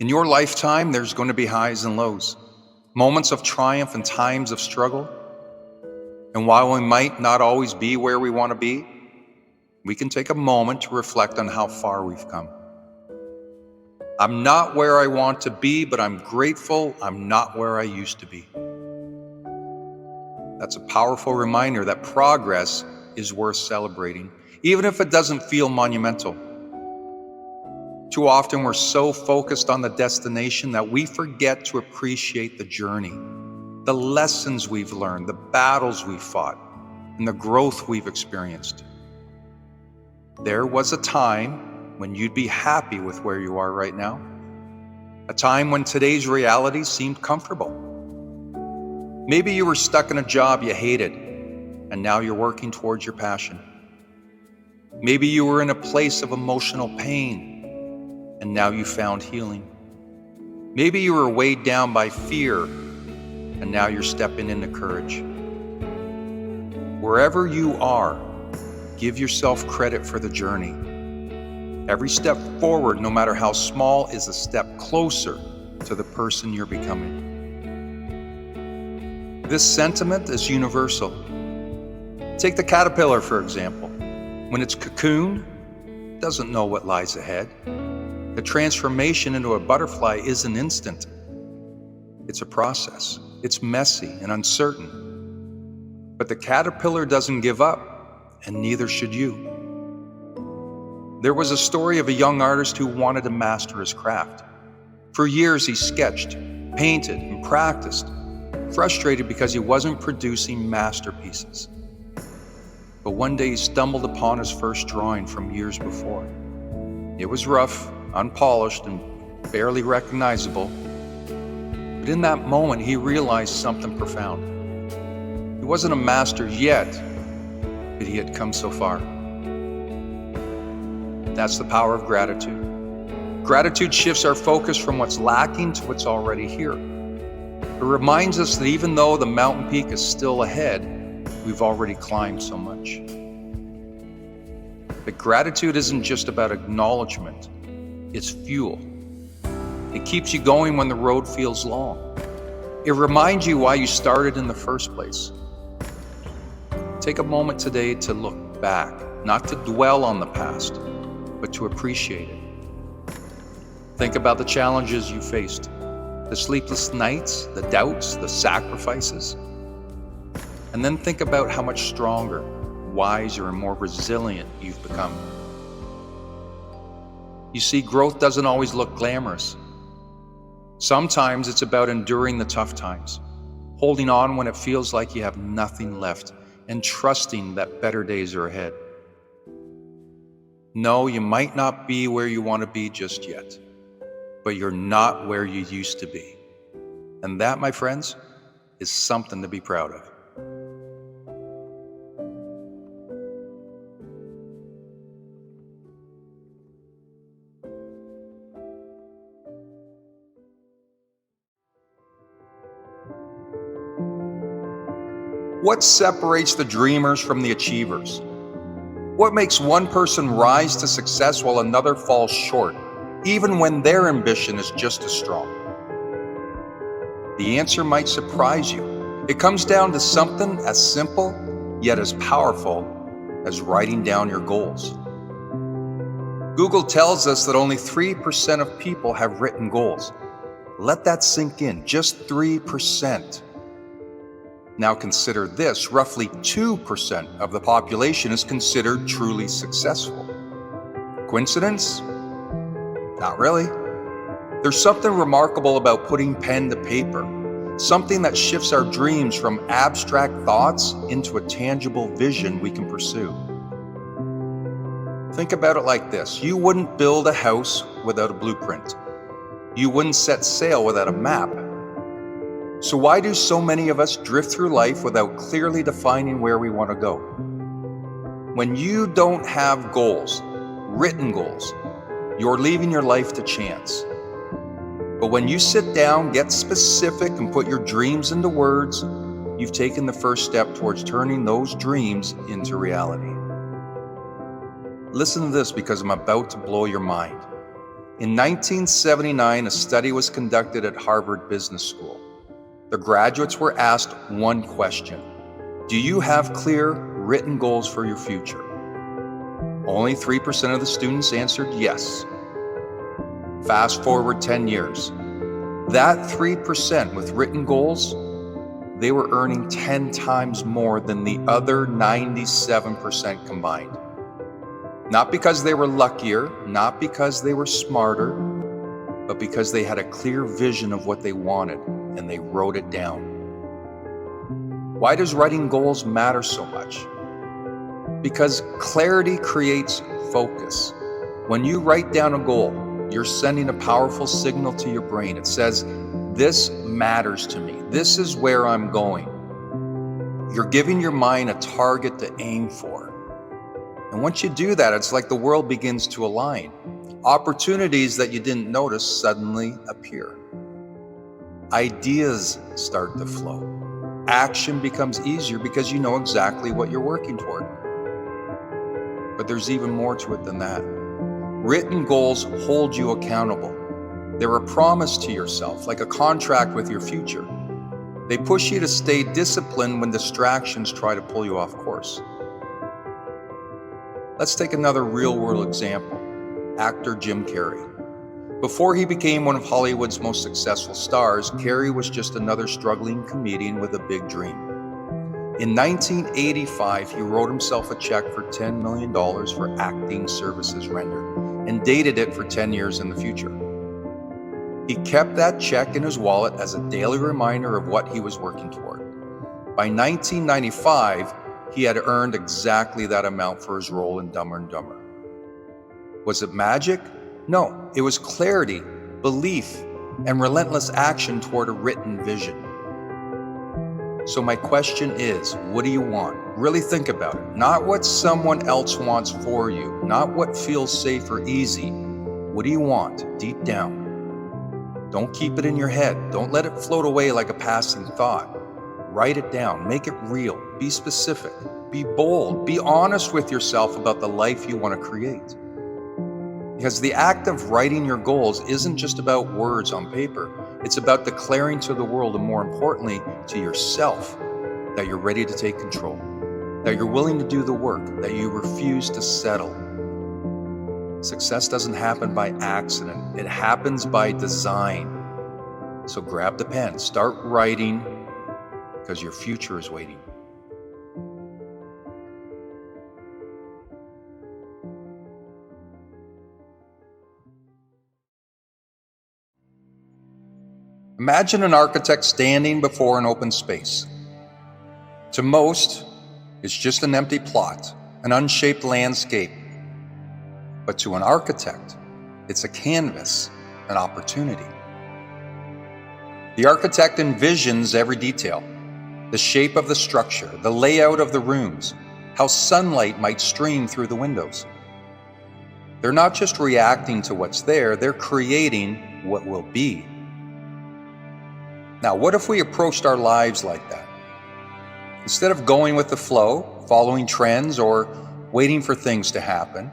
In your lifetime, there's going to be highs and lows, moments of triumph and times of struggle. And while we might not always be where we want to be, we can take a moment to reflect on how far we've come. I'm not where I want to be, but I'm grateful I'm not where I used to be. That's a powerful reminder that progress is worth celebrating, even if it doesn't feel monumental. Too often we're so focused on the destination that we forget to appreciate the journey, the lessons we've learned, the battles we've fought, and the growth we've experienced. There was a time when you'd be happy with where you are right now, a time when today's reality seemed comfortable. Maybe you were stuck in a job you hated, and now you're working towards your passion. Maybe you were in a place of emotional pain, and now you found healing. Maybe you were weighed down by fear, and now you're stepping into courage. Wherever you are, give yourself credit for the journey. Every step forward, no matter how small, is a step closer to the person you're becoming. This sentiment is universal. Take the caterpillar, for example. When it's cocooned, it doesn't know what lies ahead. The transformation into a butterfly isn't instant. It's a process. It's messy and uncertain. But the caterpillar doesn't give up, and neither should you. There was a story of a young artist who wanted to master his craft. For years he sketched, painted, and practiced, frustrated because he wasn't producing masterpieces. But one day he stumbled upon his first drawing from years before. It was rough, unpolished, and barely recognizable. But in that moment, he realized something profound. He wasn't a master yet, but he had come so far. That's the power of gratitude. Gratitude shifts our focus from what's lacking to what's already here. It reminds us that even though the mountain peak is still ahead, we've already climbed so much. But gratitude isn't just about acknowledgement. It's fuel. It keeps you going when the road feels long. It reminds you why you started in the first place. Take a moment today to look back, not to dwell on the past, but to appreciate it. Think about the challenges you faced, the sleepless nights, the doubts, the sacrifices. And then think about how much stronger, wiser, and more resilient you've become. You see, growth doesn't always look glamorous. Sometimes it's about enduring the tough times, holding on when it feels like you have nothing left, and trusting that better days are ahead. No, you might not be where you want to be just yet, but you're not where you used to be. And that, my friends, is something to be proud of. What separates the dreamers from the achievers? What makes one person rise to success while another falls short, even when their ambition is just as strong? The answer might surprise you. It comes down to something as simple yet as powerful as writing down your goals. Google tells us that only 3% of people have written goals. Let that sink in, just 3%. Now consider this, roughly 2% of the population is considered truly successful. Coincidence? Not really. There's something remarkable about putting pen to paper, something that shifts our dreams from abstract thoughts into a tangible vision we can pursue. Think about it like this. You wouldn't build a house without a blueprint. You wouldn't set sail without a map. So why do so many of us drift through life without clearly defining where we want to go? When you don't have goals, written goals, you're leaving your life to chance. But when you sit down, get specific, and put your dreams into words, you've taken the first step towards turning those dreams into reality. Listen to this, because I'm about to blow your mind. In 1979, a study was conducted at Harvard Business School. The graduates were asked one question: do you have clear, written goals for your future? Only 3% of the students answered yes. Fast forward 10 years. That 3% with written goals, they were earning 10 times more than the other 97% combined. Not because they were luckier, not because they were smarter, but because they had a clear vision of what they wanted and they wrote it down. Why does writing goals matter so much? Because clarity creates focus. When you write down a goal, you're sending a powerful signal to your brain. It says, this matters to me. This is where I'm going. You're giving your mind a target to aim for. And once you do that, it's like the world begins to align. Opportunities that you didn't notice suddenly appear. Ideas start to flow. Action becomes easier because you know exactly what you're working toward. But there's even more to it than that. Written goals hold you accountable. They're a promise to yourself, like a contract with your future. They push you to stay disciplined when distractions try to pull you off course. Let's take another real-world example. Actor Jim Carrey. Before he became one of Hollywood's most successful stars, Carrey was just another struggling comedian with a big dream. In 1985, he wrote himself a check for $10 million for acting services rendered and dated it for 10 years in the future. He kept that check in his wallet as a daily reminder of what he was working toward. By 1995, he had earned exactly that amount for his role in Dumber and Dumber. Was it magic? No, it was clarity, belief, and relentless action toward a written vision. So my question is, what do you want? Really think about it. Not what someone else wants for you, not what feels safe or easy. What do you want deep down? Don't keep it in your head. Don't let it float away like a passing thought. Write it down, make it real, be specific, be bold, be honest with yourself about the life you want to create. Because the act of writing your goals isn't just about words on paper, it's about declaring to the world, and more importantly, to yourself, that you're ready to take control, that you're willing to do the work, that you refuse to settle. Success doesn't happen by accident, it happens by design. So grab the pen, start writing, because your future is waiting. Imagine an architect standing before an open space. To most, it's just an empty plot, an unshaped landscape. But to an architect, it's a canvas, an opportunity. The architect envisions every detail. The shape of the structure, the layout of the rooms, how sunlight might stream through the windows. They're not just reacting to what's there, they're creating what will be. Now, what if we approached our lives like that? Instead of going with the flow, following trends, or waiting for things to happen,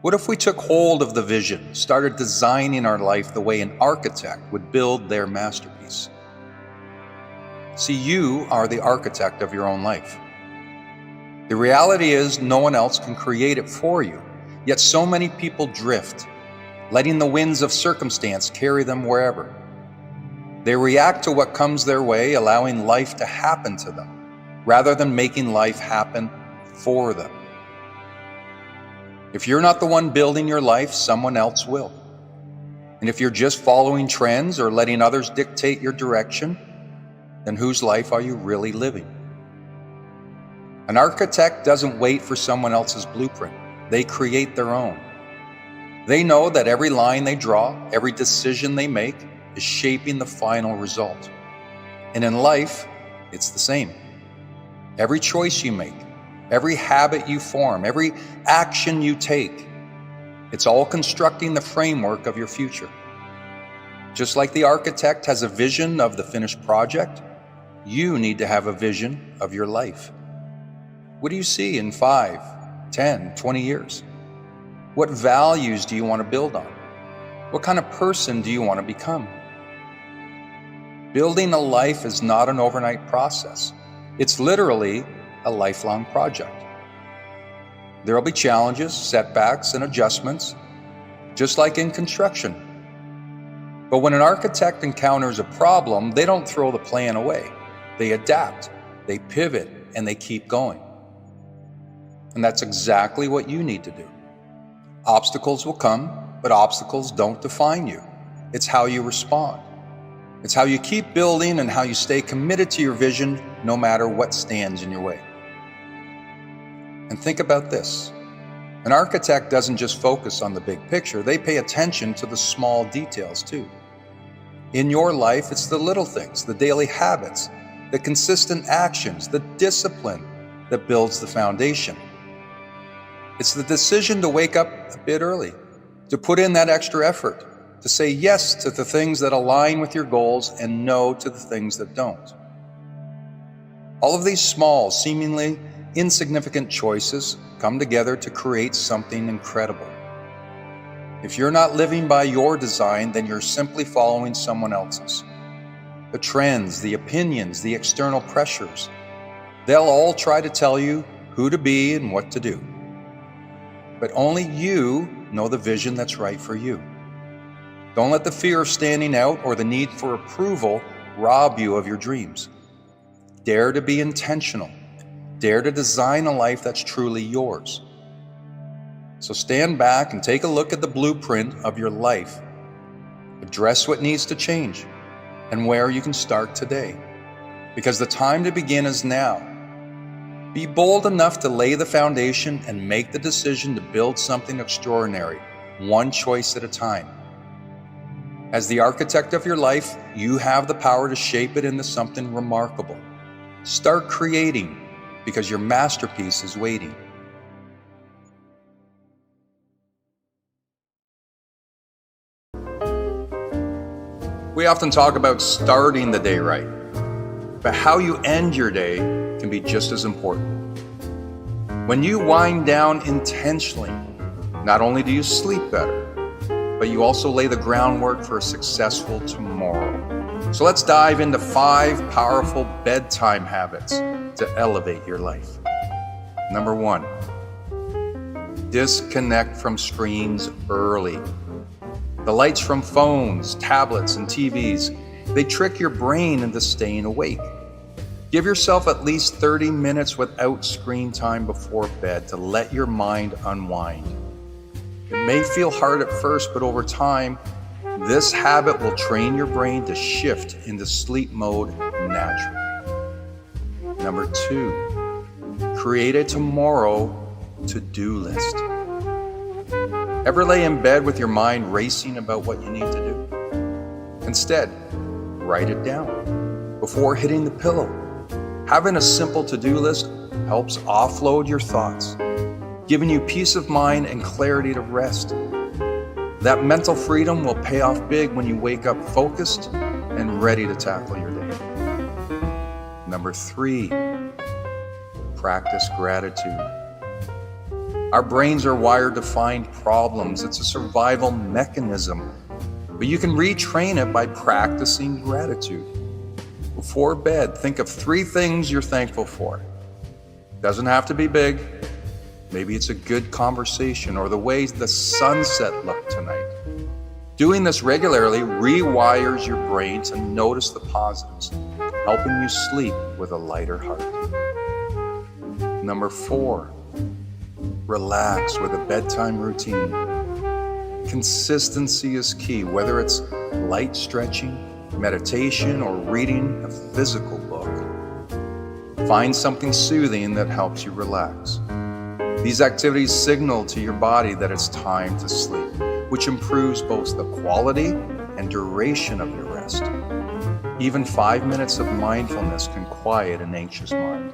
what if we took hold of the vision, started designing our life the way an architect would build their masterpiece? See, you are the architect of your own life. The reality is no one else can create it for you, yet so many people drift, letting the winds of circumstance carry them wherever. They react to what comes their way, allowing life to happen to them, rather than making life happen for them. If you're not the one building your life, someone else will. And if you're just following trends or letting others dictate your direction, then whose life are you really living? An architect doesn't wait for someone else's blueprint. They create their own. They know that every line they draw, every decision they make, is shaping the final result. And in life, it's the same. Every choice you make, every habit you form, every action you take, it's all constructing the framework of your future. Just like the architect has a vision of the finished project, you need to have a vision of your life. What do you see in 5, 10, 20 years? What values do you want to build on? What kind of person do you want to become? Building a life is not an overnight process. It's literally a lifelong project. There will be challenges, setbacks, and adjustments, just like in construction. But when an architect encounters a problem, they don't throw the plan away. They adapt, they pivot, and they keep going. And that's exactly what you need to do. Obstacles will come, but obstacles don't define you. It's how you respond. It's how you keep building and how you stay committed to your vision no matter what stands in your way. And think about this. An architect doesn't just focus on the big picture, they pay attention to the small details too. In your life, it's the little things, the daily habits, the consistent actions, the discipline that builds the foundation. It's the decision to wake up a bit early, to put in that extra effort, to say yes to the things that align with your goals and no to the things that don't. All of these small, seemingly insignificant choices come together to create something incredible. If you're not living by your design, then you're simply following someone else's. The trends, the opinions, the external pressures, they'll all try to tell you who to be and what to do. But only you know the vision that's right for you. Don't let the fear of standing out or the need for approval rob you of your dreams. Dare to be intentional. Dare to design a life that's truly yours. So stand back and take a look at the blueprint of your life. Address what needs to change and where you can start today. Because the time to begin is now. Be bold enough to lay the foundation and make the decision to build something extraordinary, one choice at a time. As the architect of your life, you have the power to shape it into something remarkable. Start creating, because your masterpiece is waiting. We often talk about starting the day right, but how you end your day can be just as important. When you wind down intentionally, not only do you sleep better, but you also lay the groundwork for a successful tomorrow. So let's dive into 5 powerful bedtime habits to elevate your life. Number 1, disconnect from screens early. The lights from phones, tablets, and TVs, they trick your brain into staying awake. Give yourself at least 30 minutes without screen time before bed to let your mind unwind. It may feel hard at first, but over time, this habit will train your brain to shift into sleep mode naturally. Number 2, create a tomorrow to-do list. Ever lay in bed with your mind racing about what you need to do? Instead, write it down before hitting the pillow. Having a simple to-do list helps offload your thoughts, giving you peace of mind and clarity to rest. That mental freedom will pay off big when you wake up focused and ready to tackle your day. Number 3, practice gratitude. Our brains are wired to find problems. It's a survival mechanism, but you can retrain it by practicing gratitude. Before bed, think of 3 things you're thankful for. Doesn't have to be big. Maybe it's a good conversation or the way the sunset looked tonight. Doing this regularly rewires your brain to notice the positives, helping you sleep with a lighter heart. Number 4, relax with a bedtime routine. Consistency is key, whether it's light stretching, meditation, or reading a physical book. Find something soothing that helps you relax. These activities signal to your body that it's time to sleep, which improves both the quality and duration of your rest. Even 5 minutes of mindfulness can quiet an anxious mind.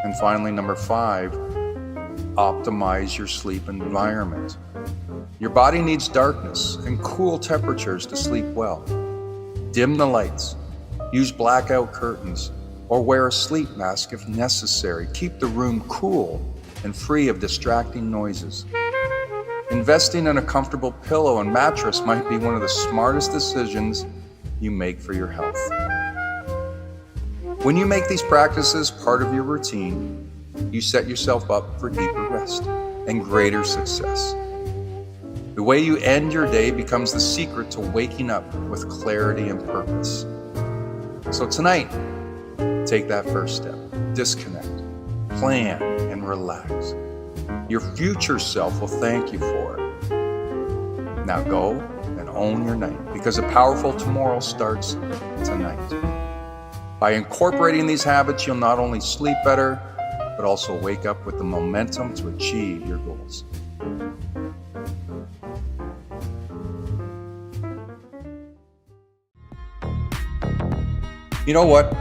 And finally, number 5, optimize your sleep environment. Your body needs darkness and cool temperatures to sleep well. Dim the lights, use blackout curtains, or wear a sleep mask if necessary. Keep the room cool and free of distracting noises. Investing in a comfortable pillow and mattress might be one of the smartest decisions you make for your health. When you make these practices part of your routine, you set yourself up for deeper rest and greater success. The way you end your day becomes the secret to waking up with clarity and purpose. So tonight, take that first step. Disconnect, plan, and relax. Your future self will thank you for it. Now go and own your night, because a powerful tomorrow starts tonight. By incorporating these habits, you'll not only sleep better, but also wake up with the momentum to achieve your goals. You know what?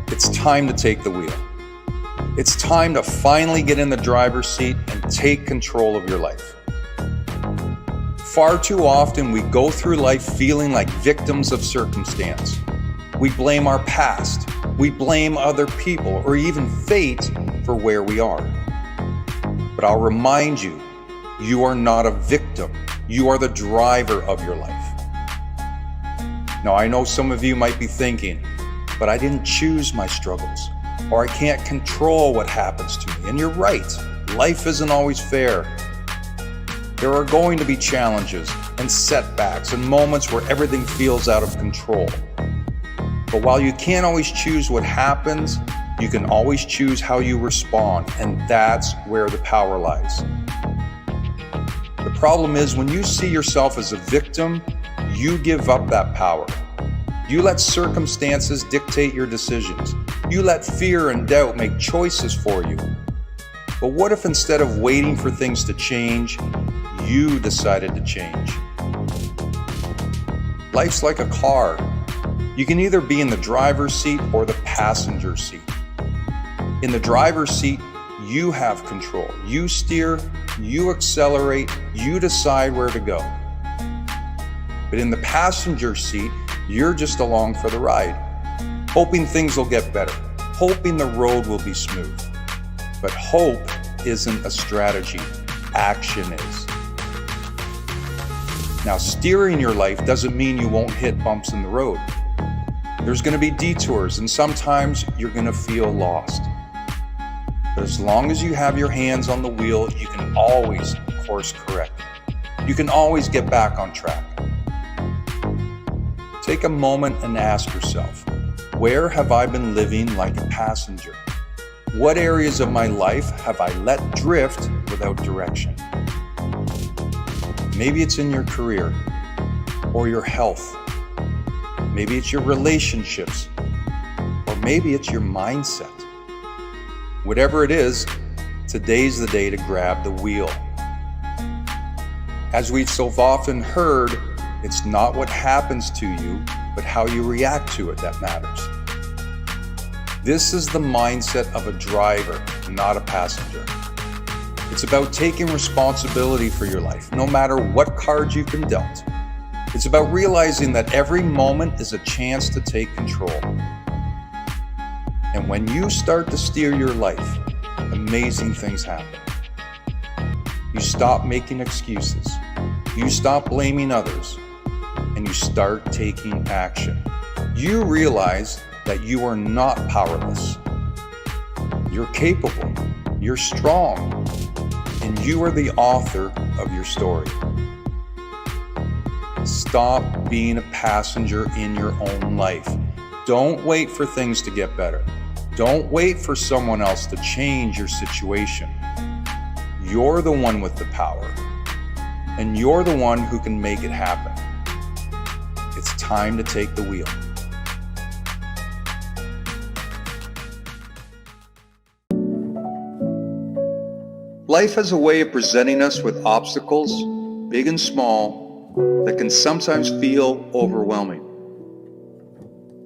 It's time to take the wheel. It's time to finally get in the driver's seat and take control of your life. Far too often, we go through life feeling like victims of circumstance. We blame our past, we blame other people, or even fate for where we are. But I'll remind you, you are not a victim. You are the driver of your life. Now, I know some of you might be thinking, but I didn't choose my struggles, or I can't control what happens to me. And you're right, life isn't always fair. There are going to be challenges and setbacks and moments where everything feels out of control. But while you can't always choose what happens, you can always choose how you respond, and that's where the power lies. The problem is, when you see yourself as a victim, you give up that power. You let circumstances dictate your decisions. You let fear and doubt make choices for you. But what if instead of waiting for things to change, you decided to change? Life's like a car. You can either be in the driver's seat or the passenger seat. In the driver's seat, you have control. You steer, you accelerate, you decide where to go. But in the passenger seat, you're just along for the ride, hoping things will get better, hoping the road will be smooth. But hope isn't a strategy, action is. Now, steering your life doesn't mean you won't hit bumps in the road. There's going to be detours, and sometimes you're going to feel lost. But as long as you have your hands on the wheel, you can always course correct. You can always get back on track. Take a moment and ask yourself, where have I been living like a passenger? What areas of my life have I let drift without direction? Maybe it's in your career or your health. Maybe it's your relationships, or maybe it's your mindset. Whatever it is, today's the day to grab the wheel. As we've so often heard, it's not what happens to you, but how you react to it that matters. This is the mindset of a driver, not a passenger. It's about taking responsibility for your life, no matter what cards you've been dealt. It's about realizing that every moment is a chance to take control. And when you start to steer your life, amazing things happen. You stop making excuses. You stop blaming others. And you start taking action. You realize that you are not powerless. You're capable. You're strong. And you are the author of your story. Stop being a passenger in your own life. Don't wait for things to get better. Don't wait for someone else to change your situation. You're the one with the power, and you're the one who can make it happen. It's time to take the wheel. Life has a way of presenting us with obstacles, big and small, that can sometimes feel overwhelming.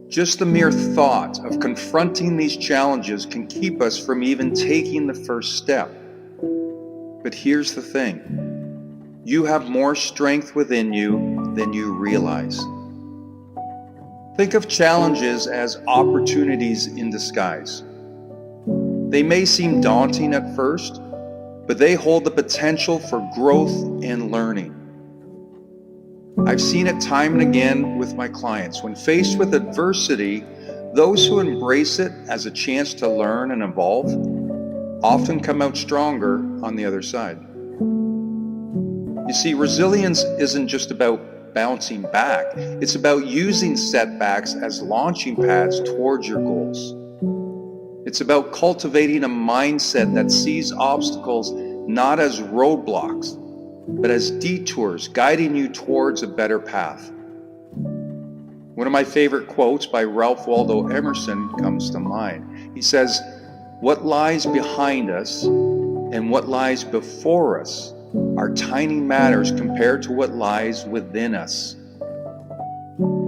Just the mere thought of confronting these challenges can keep us from even taking the first step. But here's the thing. You have more strength within you than you realize. Think of challenges as opportunities in disguise. They may seem daunting at first, but they hold the potential for growth and learning. I've seen it time and again with my clients. When faced with adversity, those who embrace it as a chance to learn and evolve often come out stronger on the other side. You see, resilience isn't just about bouncing back. It's about using setbacks as launching pads towards your goals. It's about cultivating a mindset that sees obstacles not as roadblocks, but as detours guiding you towards a better path. One of my favorite quotes by Ralph Waldo Emerson comes to mind. He says, "What lies behind us and what lies before us are tiny matters compared to what lies within us."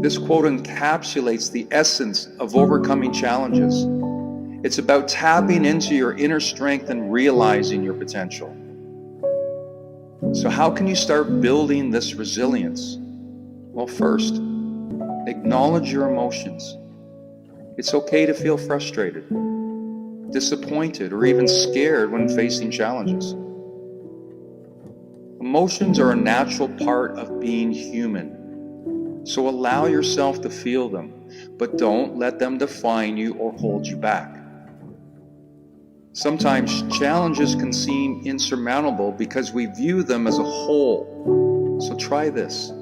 This quote encapsulates the essence of overcoming challenges. It's about tapping into your inner strength and realizing your potential. So how can you start building this resilience? Well, first, acknowledge your emotions. It's okay to feel frustrated, disappointed, or even scared when facing challenges. Emotions are a natural part of being human, so allow yourself to feel them, but don't let them define you or hold you back. Sometimes challenges can seem insurmountable because we view them as a whole. So try this.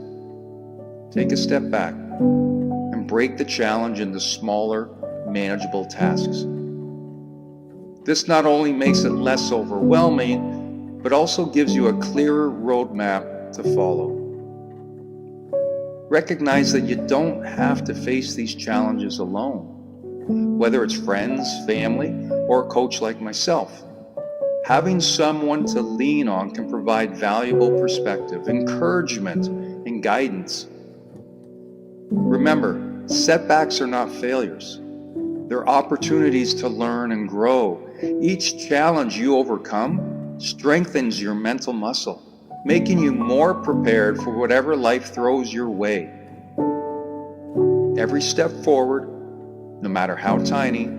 Take a step back and break the challenge into smaller, manageable tasks. This not only makes it less overwhelming, but also gives you a clearer roadmap to follow. Recognize that you don't have to face these challenges alone. Whether it's friends, family, or a coach like myself, having someone to lean on can provide valuable perspective, encouragement, and guidance. Remember, setbacks are not failures. They're opportunities to learn and grow. Each challenge you overcome strengthens your mental muscle, making you more prepared for whatever life throws your way. Every step forward, no matter how tiny,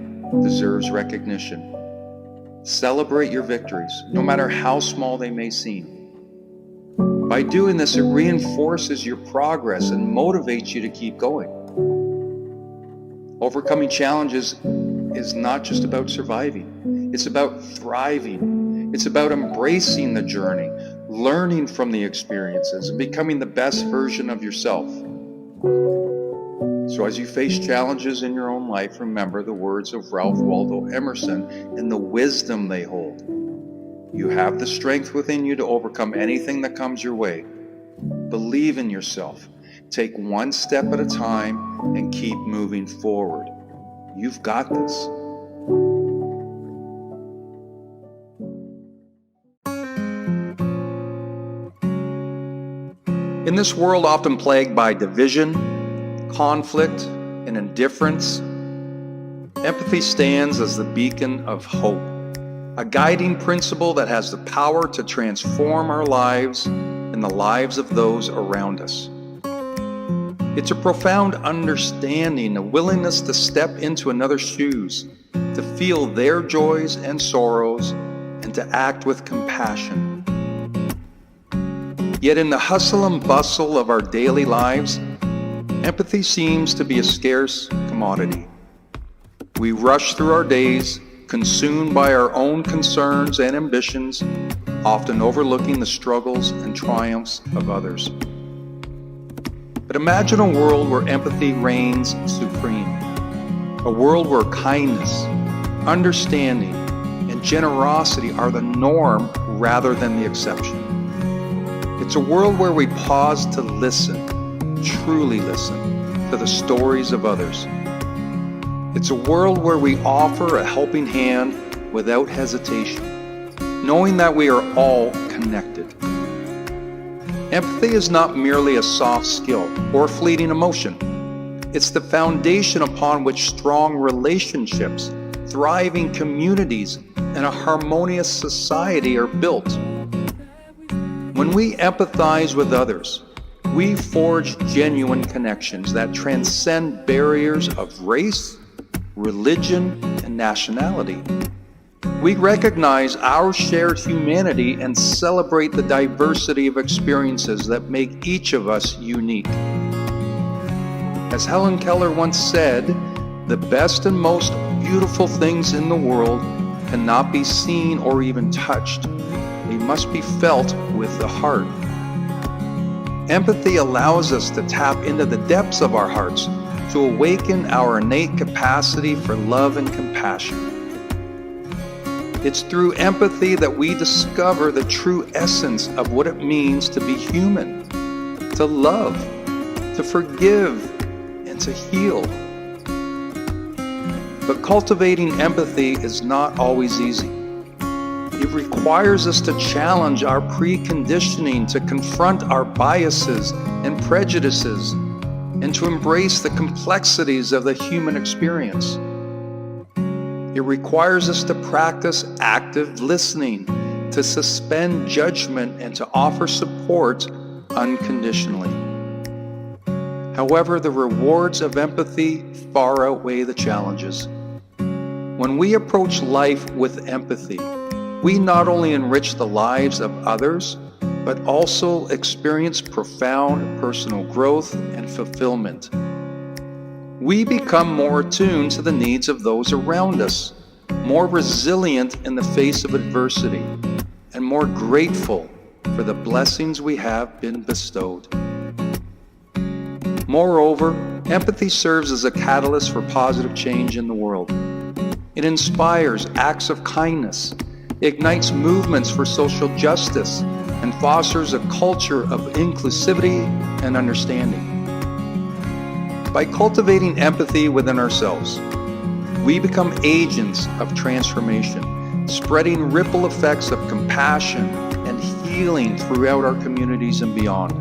deserves recognition. Celebrate your victories, no matter how small they may seem. By doing this, it reinforces your progress and motivates you to keep going. Overcoming challenges is not just about surviving. It's about thriving. It's about embracing the journey, learning from the experiences, and becoming the best version of yourself. So as you face challenges in your own life, remember the words of Ralph Waldo Emerson and the wisdom they hold. You have the strength within you to overcome anything that comes your way. Believe in yourself. Take one step at a time and keep moving forward. You've got this. In this world often plagued by division, conflict, and indifference, empathy stands as the beacon of hope, a guiding principle that has the power to transform our lives and the lives of those around us. It's a profound understanding, a willingness to step into another's shoes, to feel their joys and sorrows, and to act with compassion. Yet in the hustle and bustle of our daily lives, empathy seems to be a scarce commodity. We rush through our days, consumed by our own concerns and ambitions, often overlooking the struggles and triumphs of others. But imagine a world where empathy reigns supreme, a world where kindness, understanding, and generosity are the norm rather than the exception. It's a world where we pause to listen, truly listen, to the stories of others. It's a world where we offer a helping hand without hesitation, knowing that we are all connected. Empathy is not merely a soft skill or a fleeting emotion. It's the foundation upon which strong relationships, thriving communities, and a harmonious society are built. When we empathize with others, we forge genuine connections that transcend barriers of race, religion, and nationality. We recognize our shared humanity and celebrate the diversity of experiences that make each of us unique. As Helen Keller once said, the best and most beautiful things in the world cannot be seen or even touched. They must be felt with the heart. Empathy allows us to tap into the depths of our hearts to awaken our innate capacity for love and compassion. It's through empathy that we discover the true essence of what it means to be human, to love, to forgive, and to heal. But cultivating empathy is not always easy. It requires us to challenge our preconditioning, to confront our biases and prejudices, and to embrace the complexities of the human experience. It requires us to practice active listening, to suspend judgment, and to offer support unconditionally. However, the rewards of empathy far outweigh the challenges. When we approach life with empathy, we not only enrich the lives of others, but also experience profound personal growth and fulfillment. We become more attuned to the needs of those around us, more resilient in the face of adversity, and more grateful for the blessings we have been bestowed. Moreover, empathy serves as a catalyst for positive change in the world. It inspires acts of kindness, ignites movements for social justice, and fosters a culture of inclusivity and understanding. By cultivating empathy within ourselves, we become agents of transformation, spreading ripple effects of compassion and healing throughout our communities and beyond.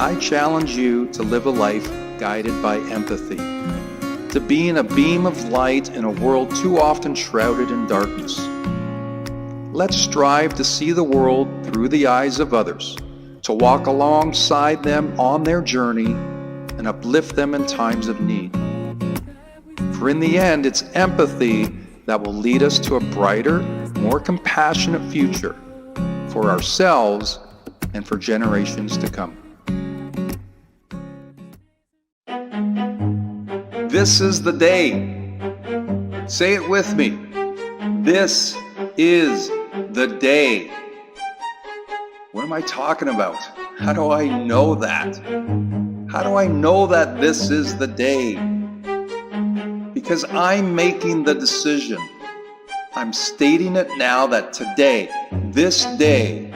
I challenge you to live a life guided by empathy, to being a beam of light in a world too often shrouded in darkness. Let's strive to see the world through the eyes of others, to walk alongside them on their journey and uplift them in times of need. For in the end, it's empathy that will lead us to a brighter, more compassionate future for ourselves and for generations to come. This is the day. Say it with me. This is the day. What am I talking about? How do I know that? How do I know that this is the day? Because I'm making the decision. I'm stating it now that today, this day,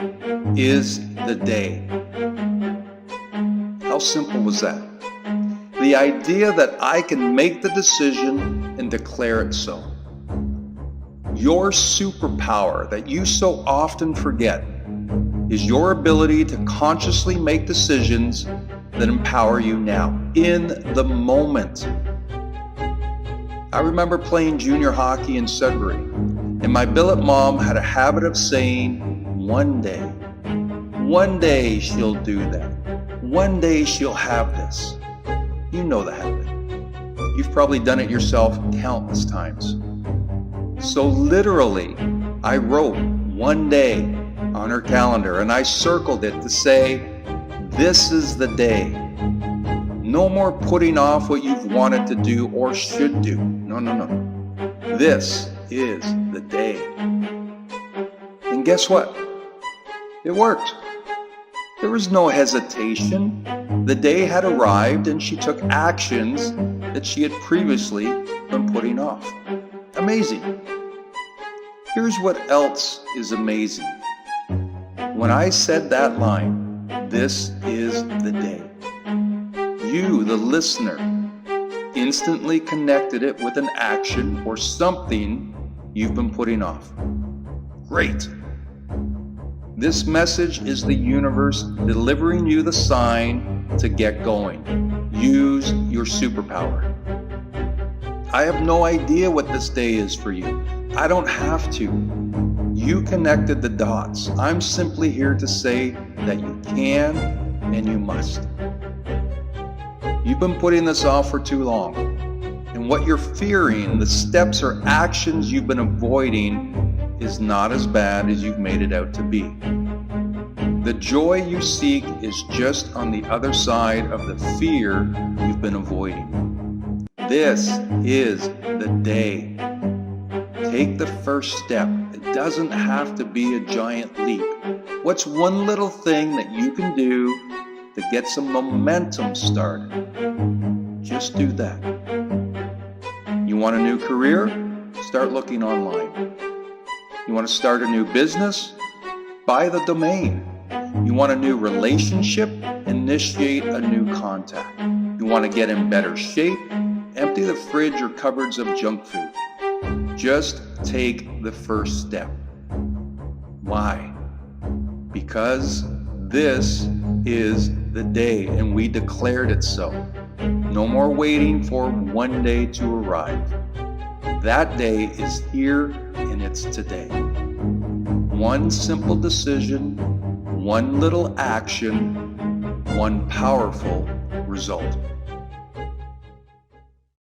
is the day. How simple was that? The idea that I can make the decision and declare it so. Your superpower that you so often forget is your ability to consciously make decisions that empower you now, in the moment. I remember playing junior hockey in Sudbury, and my billet mom had a habit of saying, one day she'll do that. One day she'll have this. You know the habit. You've probably done it yourself countless times. So literally, I wrote one day on her calendar and I circled it to say, this is the day. No more putting off what you've wanted to do or should do. No. This is the day. And guess what? It worked. There was no hesitation. The day had arrived and she took actions that she had previously been putting off. Amazing. Here's what else is amazing. When I said that line, this is the day, you, the listener, instantly connected it with an action or something you've been putting off. Great. This message is the universe delivering you the sign to get going. Use your superpower. I have no idea what this day is for you. I don't have to. You connected the dots. I'm simply here to say that you can and you must. You've been putting this off for too long. And what you're fearing, the steps or actions you've been avoiding, is not as bad as you've made it out to be. The joy you seek is just on the other side of the fear you've been avoiding. This is the day. Take the first step. It doesn't have to be a giant leap. What's one little thing that you can do to get some momentum started? Just do that. You want a new career? Start looking online. You want to start a new business? Buy the domain. You want a new relationship? Initiate a new contact. You want to get in better shape? Empty the fridge or cupboards of junk food. Just take the first step. Why? Because this is the day, and we declared it so. No more waiting for one day to arrive. That day is here, and it's today. One simple decision, one little action, one powerful result.